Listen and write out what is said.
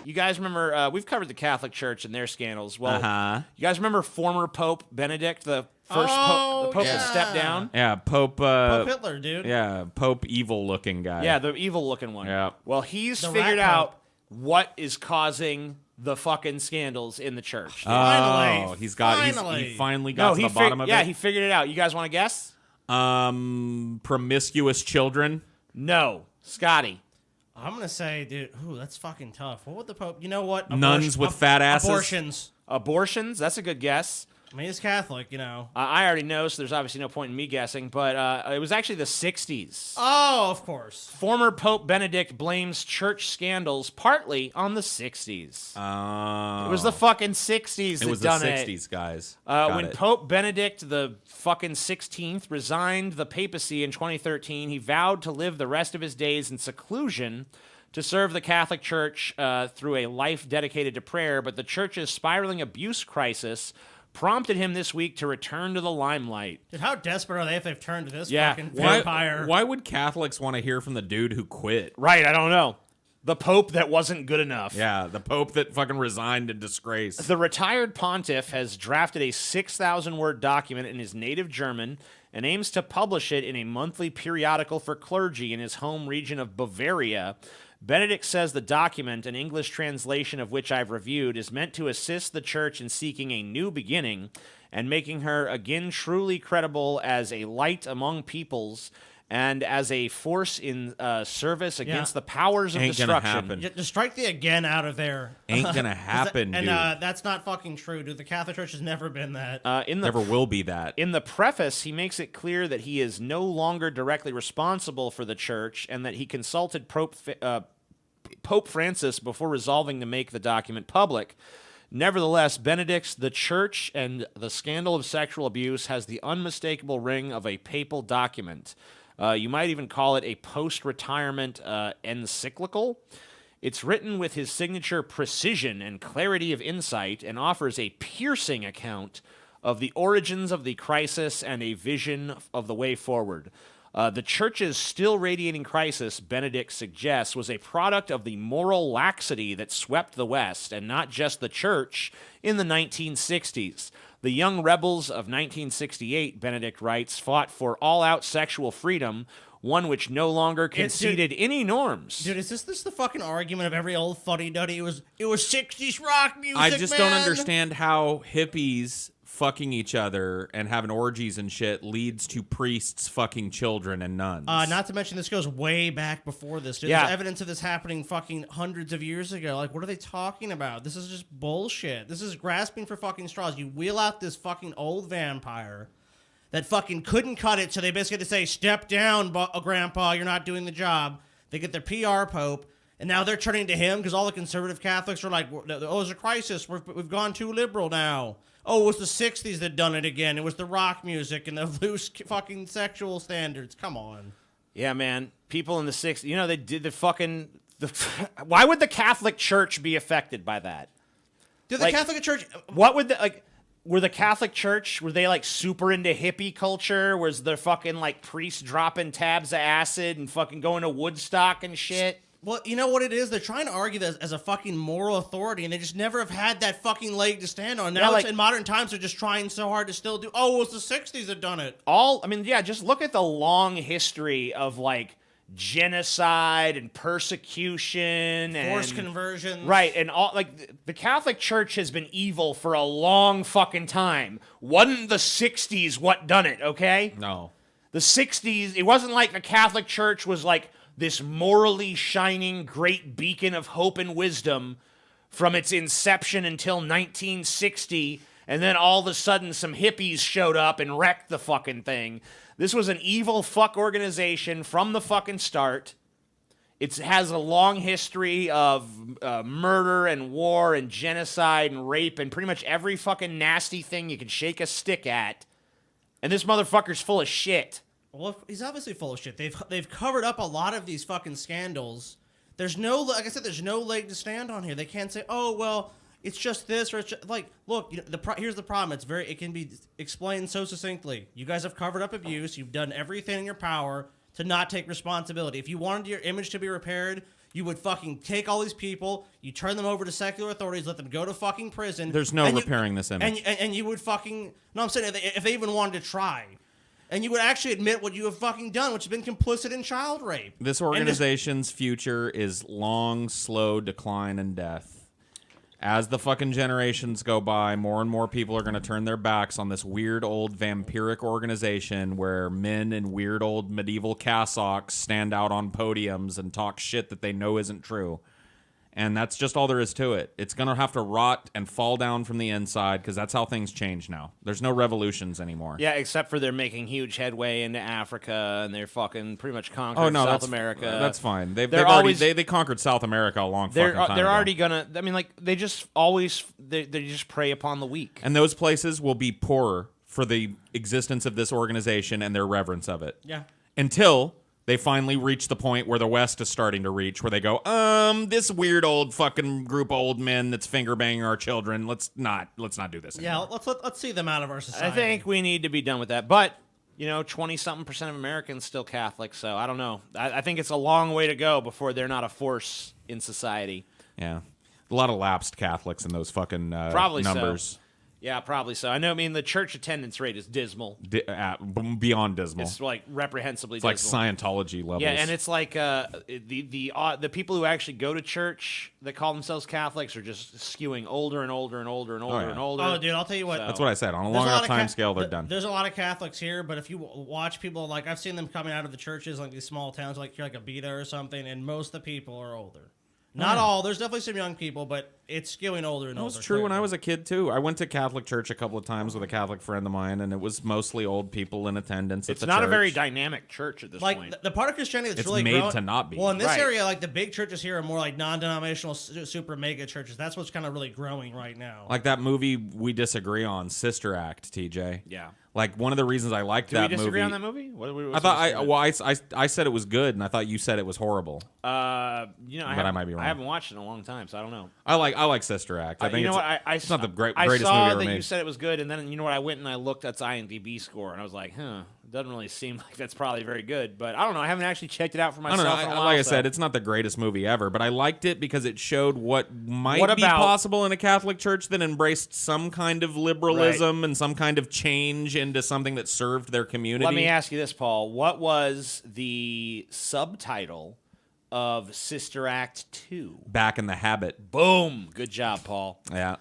you guys remember, we've covered the Catholic Church and their scandals. Well, you guys remember former Pope Benedict, the first Pope that stepped down? Yeah, Pope Hitler, dude. Yeah, Pope evil-looking guy. Yeah, the evil-looking one. Yeah. Well, he's The figured rat out Pope. what is causing the fucking scandals in the church. Finally. He Finally. finally got to he the bottom of it. Yeah, he figured it out. You guys want to guess? Promiscuous children. No. Scotty. I'm going to say, dude, that's fucking tough. What would the Pope... You know what? Nuns with fat asses? Abortions. Abortions? That's a good guess. I mean, he's Catholic, you know. I already know, so there's obviously no point in me guessing, but it was actually the 60s. Oh, of course. Former Pope Benedict blames church scandals partly on the 60s. It was the fucking 60s It was the 60s, guys. When Pope Benedict the fucking 16th resigned the papacy in 2013, he vowed to live the rest of his days in seclusion to serve the Catholic Church through a life dedicated to prayer, but the church's spiraling abuse crisis prompted him this week to return to the limelight. Dude, how desperate are they if they've turned to this Yeah. fucking vampire? Why would Catholics want to hear from the dude who quit? Right, I don't know. The Pope that wasn't good enough. Yeah, the Pope that fucking resigned in disgrace. The retired pontiff has drafted a 6,000-word document in his native German and aims to publish it in a monthly periodical for clergy in his home region of Bavaria. Benedict says the document, an English translation of which I've reviewed, is meant to assist the church in seeking a new beginning and making her again truly credible as a light among peoples and as a force in service against the powers of Ain't gonna destruction. happen. Just strike the again out of there. Ain't gonna happen, And dude. that's not fucking true, dude. The Catholic Church has never been that. Never will be that. In the preface, he makes it clear that he is no longer directly responsible for the church and that he consulted Pope Francis before resolving to make the document public. Nevertheless, Benedict's The Church and the Scandal of Sexual Abuse has the unmistakable ring of a papal document. You might even call it a post-retirement encyclical. It's written with his signature precision and clarity of insight and offers a piercing account of the origins of the crisis and a vision of the way forward. The church's still radiating crisis, Benedict suggests, was a product of the moral laxity that swept the West, and not just the church, in the 1960s. The young rebels of 1968, Benedict writes, fought for all-out sexual freedom, one which no longer conceded any norms. Dude, is this the fucking argument of every old fuddy-duddy? It was 60s rock music, I just man. don't understand how hippies fucking each other and having orgies and shit leads to priests fucking children and nuns. Not to mention, this goes way back before this. Dude. Yeah. There's evidence of this happening fucking hundreds of years ago. Like, what are they talking about? This is just bullshit. This is grasping for fucking straws. You wheel out this fucking old vampire that fucking couldn't cut it, so they basically had to say, step down, Grandpa, you're not doing the job. They get their PR pope, and now they're turning to him because all the conservative Catholics are like, oh, there's a crisis. We've gone too liberal now. Oh, it was the 60s that done it again. It was the rock music and the loose fucking sexual standards. Come on. Yeah, man. People in the 60s, they did the fucking... why would the Catholic Church be affected by that? Dude, the Catholic Church... What would were the Catholic Church, were they like super into hippie culture? Was there fucking like priests dropping tabs of acid and fucking going to Woodstock and shit? Well, you know what it is? They're trying to argue this as a fucking moral authority, and they just never have had that fucking leg to stand on. Now, in modern times, they're just trying so hard to still do... Oh, it was the 60s that done it. Just look at the long history of, like, genocide and persecution and... Forced conversions. Right, and all, like, the Catholic Church has been evil for a long fucking time. Wasn't the 60s what done it, okay? No. The 60s, it wasn't like the Catholic Church was, like, this morally shining great beacon of hope and wisdom from its inception until 1960, and then all of a sudden some hippies showed up and wrecked the fucking thing. This was an evil fuck organization from the fucking start. It has a long history of murder and war and genocide and rape and pretty much every fucking nasty thing you can shake a stick at. And this motherfucker's full of shit. Well, he's obviously full of shit. They've covered up a lot of these fucking scandals. There's no, like I said, there's no leg to stand on here. They can't say, oh, well, it's just this, or it's just, like, look, here's the problem. It can be explained so succinctly. You guys have covered up abuse. You've done everything in your power to not take responsibility. If you wanted your image to be repaired, You would fucking take all these people, you turn them over to secular authorities, let them go to fucking prison. There's no and you- repairing this image. And you would fucking... No, I'm saying if they even wanted to try. And you would actually admit what you have fucking done, which has been complicit in child rape. This organization's future is long, slow decline and death. As the fucking generations go by, more and more people are going to turn their backs on this weird old vampiric organization where men in weird old medieval cassocks stand out on podiums and talk shit that they know isn't true. And that's just all there is to it. It's going to have to rot and fall down from the inside because that's how things change now. There's no revolutions anymore. Yeah, except for they're making huge headway into Africa and they're fucking pretty much conquered South America. That's fine. They've They're already always- they conquered South America a long They're fucking time they're ago. already gonna. I mean, like they just always they just prey upon the weak. And those places will be poorer for the existence of this organization and their reverence of it. Yeah. Until they finally reach the point where the West is starting to reach, where they go, this weird old fucking group of old men that's finger banging our children. Let's not do this Yeah, anymore. let's see them out of our society. I think we need to be done with that. But 20-something% of Americans still Catholic, so I don't know. I think it's a long way to go before they're not a force in society. Yeah. A lot of lapsed Catholics in those fucking Probably numbers. so. Yeah, probably so. I know. I mean, the church attendance rate is dismal. Beyond dismal. It's like reprehensibly It's like dismal. Scientology levels. Yeah, and it's like the people who actually go to church that call themselves Catholics are just skewing older and older and older and older yeah. and older. Oh, dude, I'll tell you what. So- That's what I said. On a There's long a lot enough of time Ca- scale, they're th- done. There's a lot of Catholics here, but if you watch people, like I've seen them coming out of the churches, like these small towns, like you're like a Beta or something, and most of the people are older. Not all. There's definitely some young people, but it's skewing older and That older. was true when I clearly. was a kid too. I went to Catholic church a couple of times with a Catholic friend of mine, and it was mostly old people in attendance. It's at the not a church. very dynamic church at this Like point. the part of Christianity that's It's really made grown- to not be. Well, in this Right. area, like the big churches here are more like non-denominational, super mega churches. That's what's kind of really growing right now. Like that movie we disagree on, Sister Act, TJ. Yeah. Like one of the reasons I liked Do that we disagree movie. on that movie? I thought I said it was good, and I thought you said it was horrible. I might be wrong. I haven't watched it in a long time, so I don't know. I like Sister Act. I think you know it's, what? it's not the I greatest saw movie ever that made. you said it was good, and then you know what? I went and I looked at its IMDb score, and I was like, it doesn't really seem like that's probably very good. But I don't know. I haven't actually checked it out for I myself. don't know. in a while, Like I so- said, it's not the greatest movie ever, but I liked it because it showed what might What be about- possible in a Catholic church that embraced some kind of liberalism and some kind of change into something that served their community. Let me ask you this, Paul. What was the subtitle of Sister Act 2? Back in the Habit. Boom. Good job, Paul. Yeah.